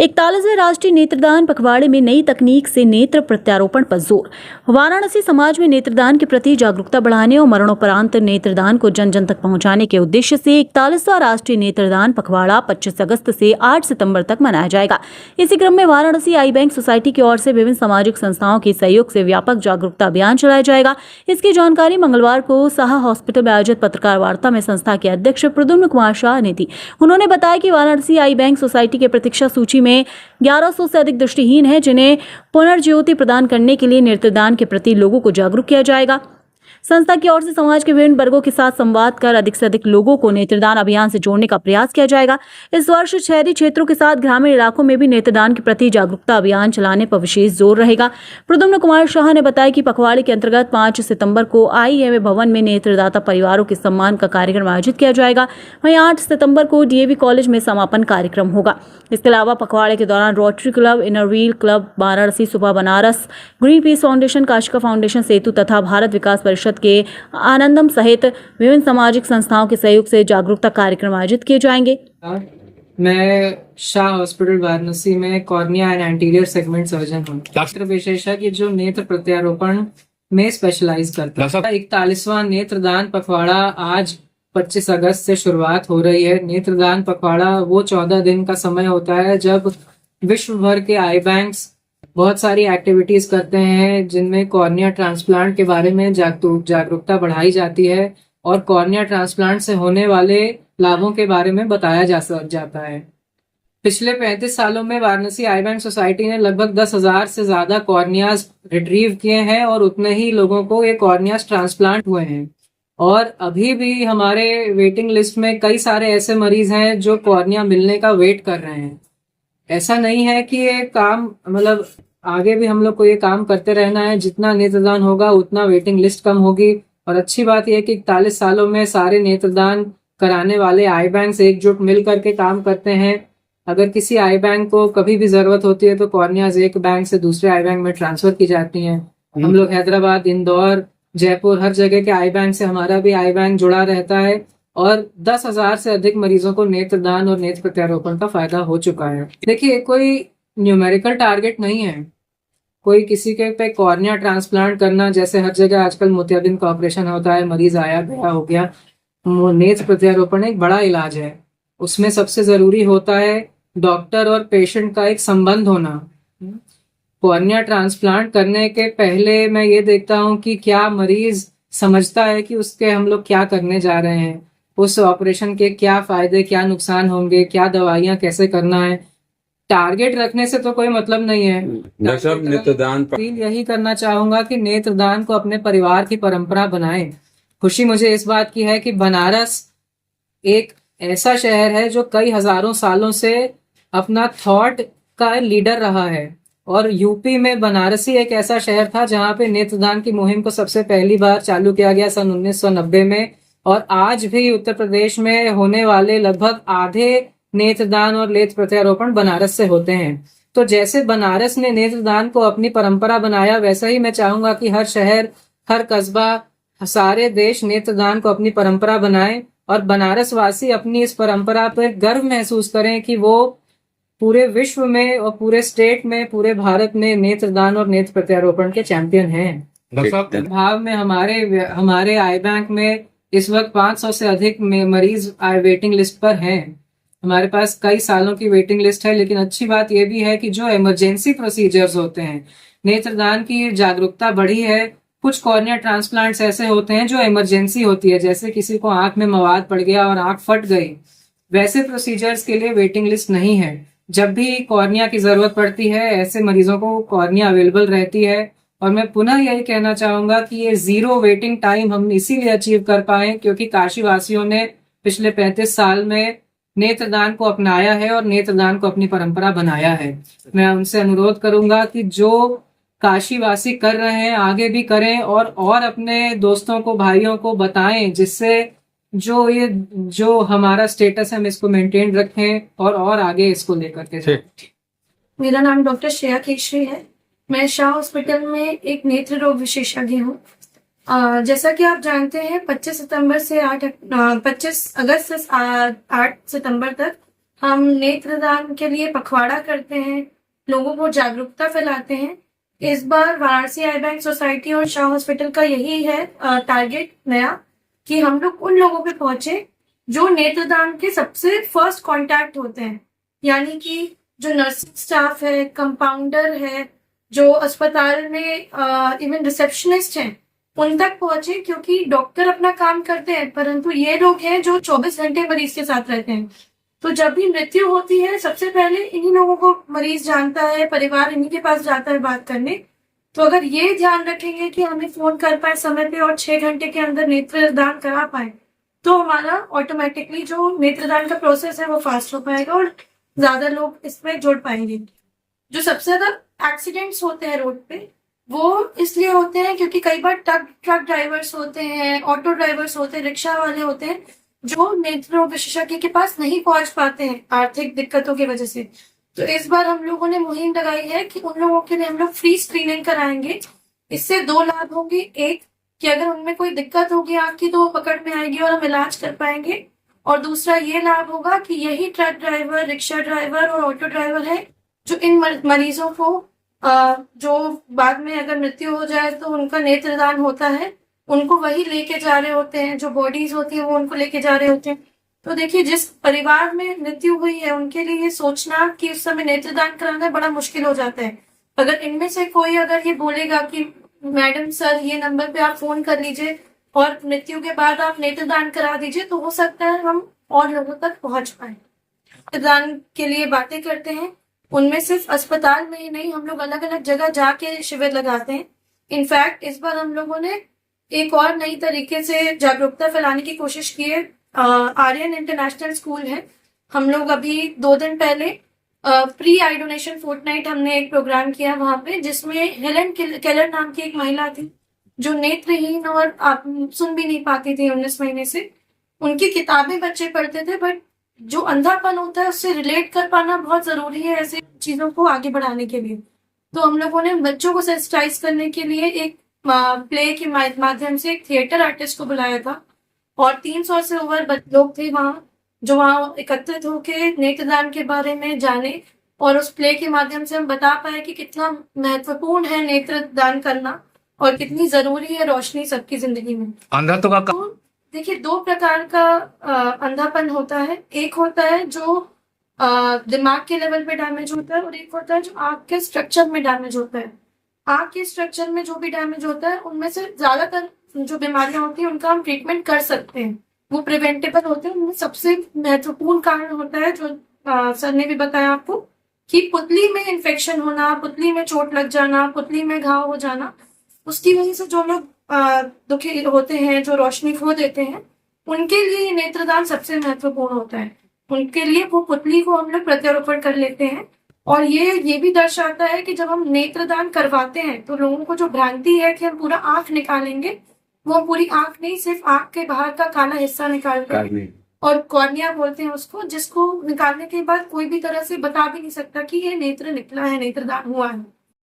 41वें राष्ट्रीय नेत्रदान पखवाड़े में नई तकनीक से नेत्र प्रत्यारोपण पर जोर। वाराणसी समाज में नेत्रदान के प्रति जागरूकता बढ़ाने और मरणोपरांत नेत्रदान को जन जन तक पहुंचाने के उद्देश्य से 41वां राष्ट्रीय नेत्रदान पखवाड़ा 25 अगस्त से 8 सितंबर तक मनाया जाएगा। इसी क्रम में वाराणसी आई बैंक सोसाइटी की ओर से विभिन्न सामाजिक संस्थाओं के सहयोग से व्यापक जागरूकता अभियान चलाया जाएगा। इसकी जानकारी मंगलवार को साहा हॉस्पिटल में आयोजित पत्रकार वार्ता में संस्था के अध्यक्ष प्रद्युम्न कुमार शाह ने दी। उन्होंने बताया कि वाराणसी आई बैंक सोसाइटी के प्रतीक्षा सूची में 1100 से अधिक दृष्टिहीन हैं, जिन्हें पुनर्ज्योति प्रदान करने के लिए नेत्रदान के प्रति लोगों को जागरूक किया जाएगा। संस्था की ओर से समाज के विभिन्न वर्गों के साथ संवाद कर अधिक से अधिक लोगों को नेत्रदान अभियान से जोड़ने का प्रयास किया जाएगा। इस वर्ष शहरी क्षेत्रों के साथ ग्रामीण इलाकों में भी नेत्रदान के प्रति जागरूकता अभियान चलाने पर विशेष जोर रहेगा। प्रद्युम्न कुमार शाह ने बताया कि पखवाड़े के अंतर्गत 5 सितंबर को IMA भवन में नेत्रदाता परिवारों के सम्मान का कार्यक्रम आयोजित किया जाएगा। वहीं 8 सितंबर को DAV कॉलेज में समापन कार्यक्रम होगा। इसके अलावा पखवाड़े के दौरान Rotary Club, Inner Wheel club Varanasi, Subah Banaras, green peace foundation, Kashika foundation, Setu तथा भारत विकास परिषद के आनंदम सहित विभिन्न सामाजिक संस्थाओं के सहयोग से जागरूकता कार्यक्रम आयोजित किए जाएंगे। मैं शाह हॉस्पिटल वाराणसी में cornea and anterior segment surgeon हूँ। नेत्र विशेषज्ञ जो नेत्र प्रत्यारोपण में स्पेशलाइज करता है। 41वां नेत्रदान पखवाड़ा आज 25 अगस्त से शुरुआत हो रही है। नेत्रदान पखवाड़ा वो 14 दिन का समय होता है जब विश्व भर के आई बैंक्स बहुत सारी एक्टिविटीज करते हैं, जिनमें कॉर्निया ट्रांसप्लांट के बारे में जागरूकता बढ़ाई जाती है और कॉर्निया ट्रांसप्लांट से होने वाले लाभों के बारे में बताया जाता है। पिछले 35 सालों में वाराणसी आई बैंक सोसाइटी ने लगभग 10,000 से ज्यादा कॉर्नियाज रिट्रीव किए हैं और उतने ही लोगों को ये कॉर्नियाज ट्रांसप्लांट हुए हैं। और अभी भी हमारे वेटिंग लिस्ट में कई सारे ऐसे मरीज हैं जो कॉर्निया मिलने का वेट कर रहे हैं। ऐसा नहीं है कि ये काम मतलब आगे भी हम लोग को ये काम करते रहना है। जितना नेत्रदान होगा उतना वेटिंग लिस्ट कम होगी। और अच्छी बात यह है कि 41 सालों में सारे नेत्रदान कराने वाले आई बैंक से एकजुट मिल करके काम करते हैं। अगर किसी आई बैंक को कभी भी जरूरत होती है तो कॉर्नियाज एक बैंक से दूसरे आई बैंक में ट्रांसफर की जाती हैं। हम लोग हैदराबाद, इंदौर, जयपुर, हर जगह के आई बैंक से हमारा भी आई बैंक जुड़ा रहता है और 10,000 से अधिक मरीजों को नेत्रदान और नेत्र प्रत्यारोपण का फायदा हो चुका है। देखिए, कोई न्यूमेरिकल टारगेट नहीं है कोई किसी के पे कॉर्निया ट्रांसप्लांट करना। जैसे हर जगह आजकल मोतियाबिंद का ऑपरेशन होता है, मरीज आया गया हो गया। नेत्र प्रत्यारोपण एक बड़ा इलाज है। उसमें सबसे जरूरी होता है डॉक्टर और पेशेंट का एक संबंध होना। कॉर्निया ट्रांसप्लांट करने के पहले मैं ये देखता हूँ कि क्या मरीज समझता है कि उसके हम लोग क्या करने जा रहे हैं, उस ऑपरेशन के क्या फायदे क्या नुकसान होंगे, क्या दवाइयां कैसे करना है। टारगेट रखने से तो कोई मतलब नहीं है। नेत्रदान यही करना चाहूंगा कि नेत्रदान को अपने परिवार की परंपरा बनाएं। खुशी मुझे इस बात की है कि बनारस एक ऐसा शहर है जो कई हजारों सालों से अपना थॉट का लीडर रहा है। और यूपी में बनारसी एक ऐसा शहर था जहां पे नेत्रदान की मुहिम को सबसे पहली बार चालू किया गया सन 1990 में। और आज भी उत्तर प्रदेश में होने वाले लगभग आधे नेत्रदान और नेत्र प्रत्यारोपण बनारस से होते हैं। तो जैसे बनारस ने नेत्रदान को अपनी परंपरा बनाया, वैसा ही मैं चाहूंगा कि हर शहर, हर कस्बा, सारे देश नेत्रदान को अपनी परंपरा बनाए और बनारस वासी अपनी इस परंपरा पर गर्व महसूस करें कि वो पूरे विश्व में और पूरे स्टेट में, पूरे भारत में नेत्रदान और नेत्र प्रत्यारोपण के चैंपियन हैं। भाव में हमारे आई बैंक में इस वक्त 500 से अधिक मरीज वेटिंग लिस्ट पर हैं। हमारे पास कई सालों की वेटिंग लिस्ट है। लेकिन अच्छी बात यह भी है कि जो इमरजेंसी प्रोसीजर्स होते हैं, नेत्रदान की जागरूकता बढ़ी है। कुछ कॉर्निया ट्रांसप्लांट्स ऐसे होते हैं जो इमरजेंसी होती है, जैसे किसी को आंख में मवाद पड़ गया और आंख फट गई। वैसे प्रोसीजर्स के लिए वेटिंग लिस्ट नहीं है। जब भी कॉर्निया की जरूरत पड़ती है, ऐसे मरीजों को कॉर्निया अवेलेबल रहती है। और मैं पुनः यही कहना चाहूंगा कि ये 0 वेटिंग टाइम हम इसीलिए अचीव कर पाए क्योंकि काशी वासियों ने पिछले 35 साल में नेत्रदान को अपनाया है और नेत्रदान को अपनी परंपरा बनाया है। मैं उनसे अनुरोध करूंगा कि जो काशीवासी कर रहे हैं आगे भी करें और अपने दोस्तों को, भाइयों को बताएं, जिससे जो हमारा स्टेटस है हम इसको मेंटेन रखें और आगे इसको लेकर के जाएं। मेरा नाम डॉक्टर श्रेया केशरी है। मैं शाह हॉस्पिटल में एक नेत्र रोग विशेषज्ञ हूँ। जैसा कि आप जानते हैं 25 अगस्त से 8 सितंबर तक हम नेत्रदान के लिए पखवाड़ा करते हैं, लोगों को जागरूकता फैलाते हैं। इस बार वाराणसी आई बैंक सोसाइटी और शाह हॉस्पिटल का यही है टारगेट नया, कि हम लोग उन लोगों पे पहुंचे जो नेत्रदान के सबसे फर्स्ट कांटेक्ट होते हैं, यानी कि जो नर्सिंग स्टाफ है, कंपाउंडर है, जो अस्पताल में इवन रिसेप्शनिस्ट हैं, उन तक पहुंचे, क्योंकि डॉक्टर अपना काम करते हैं परंतु ये लोग हैं जो 24 घंटे मरीज के साथ रहते हैं। तो जब भी मृत्यु होती है सबसे पहले इन्हीं लोगों को मरीज जानता है, परिवार इन्हीं के पास जाता है बात करने। तो अगर ये ध्यान रखेंगे कि हमें फोन कर पाए समय पे और 6 घंटे के अंदर नेत्रदान करा पाए, तो हमारा ऑटोमेटिकली जो नेत्रदान का प्रोसेस है वो फास्ट हो पाएगा और ज्यादा लोग इसमें जुड़ पाएंगे। जो सबसे ज्यादा एक्सीडेंट्स होते हैं रोड पे वो इसलिए होते हैं क्योंकि कई बार ट्रक ड्राइवर्स होते हैं, ऑटो ड्राइवर्स होते हैं, रिक्शा वाले होते हैं जो नेत्र रोग विशेषज्ञ के पास नहीं पहुंच पाते हैं आर्थिक दिक्कतों की वजह से। तो इस बार हम लोगों ने मुहिम लगाई है कि उन लोगों के लिए हम लोग फ्री स्क्रीनिंग कराएंगे। इससे 2 लाभ होंगे। एक कि अगर उनमें कोई दिक्कत होगी आंख की तो वो पकड़ में आएगी और हम इलाज कर पाएंगे, और दूसरा ये लाभ होगा कि यही ट्रक ड्राइवर, रिक्शा ड्राइवर और ऑटो ड्राइवर है जो इन मरीजों को जो बाद में अगर मृत्यु हो जाए तो उनका नेत्रदान होता है, उनको वही लेके जा रहे होते हैं, जो बॉडीज होती है वो उनको लेके जा रहे होते हैं। तो देखिए, जिस परिवार में मृत्यु हुई है उनके लिए ये सोचना कि उस समय नेत्रदान कराना बड़ा मुश्किल हो जाता है। अगर इनमें से कोई अगर ये बोलेगा कि मैडम सर ये नंबर पे आप फोन कर लीजिए और मृत्यु के बाद आप नेत्रदान करा दीजिए, तो हो सकता है हम और लोगों तक पहुंच पाए। नेत्रदान के लिए बातें करते हैं, उनमें सिर्फ अस्पताल में ही नहीं, हम लोग अलग अलग जगह जाके शिविर लगाते हैं। इनफैक्ट इस बार हम लोगों ने एक और नई तरीके से जागरूकता फैलाने की कोशिश की है। आर्यन इंटरनेशनल स्कूल है, हम लोग अभी 2 दिन पहले प्री आई डोनेशन फोर्टनाइट हमने एक प्रोग्राम किया वहां पे, जिसमें हेलन केलर नाम की एक महिला थी जो नेत्रहीन और आप सुन भी नहीं पाती थी 19 महीने से। उनकी किताबें बच्चे पढ़ते थे, बट जो अंधापन होता है उससे रिलेट कर पाना बहुत जरूरी है ऐसे चीजों को आगे बढ़ाने के लिए। तो हम लोगों ने बच्चों को सेंसिटाइज करने के लिए एक प्ले के माध्यम से एक थिएटर आर्टिस्ट को बुलाया था और 300 से ओवर लोग थे वहाँ, जो वहाँ एकत्रित होके नेत्रदान के बारे में जाने, और उस प्ले के माध्यम से हम बता पाए कि कितना महत्वपूर्ण है नेत्रदान करना और कितनी जरूरी है रोशनी सबकी जिंदगी में। अंधत्व का तो देखिए, 2 प्रकार का अंधापन होता है। एक होता है जो दिमाग के लेवल पे डैमेज होता है और एक होता है जो आंख के स्ट्रक्चर में डैमेज होता है। आंख के स्ट्रक्चर में जो भी डैमेज होता है उनमें से ज्यादातर जो बीमारियां होती हैं उनका हम ट्रीटमेंट कर सकते हैं, वो प्रिवेंटेबल होते हैं। उनमें सबसे महत्वपूर्ण कारण होता है जो सर ने भी बताया आपको, कि पुतली में इन्फेक्शन होना, पुतली में चोट लग जाना, पुतली में घाव हो जाना। उसकी वजह से जो लोग दुखी होते हैं, जो रोशनी खो देते हैं, उनके लिए नेत्रदान सबसे महत्वपूर्ण होता है। उनके लिए वो पुतली को हम लोग प्रत्यारोपण कर लेते हैं। और ये भी दर्शाता है कि जब हम नेत्रदान करवाते हैं तो लोगों को जो भ्रांति है कि हम पूरा आंख निकालेंगे, वो पूरी आंख नहीं, सिर्फ आंख के बाहर का काला हिस्सा निकालते हैं और कॉर्निया बोलते हैं उसको, जिसको निकालने के बाद कोई भी तरह से बता भी नहीं सकता कि ये नेत्र निकला है, नेत्रदान हुआ है।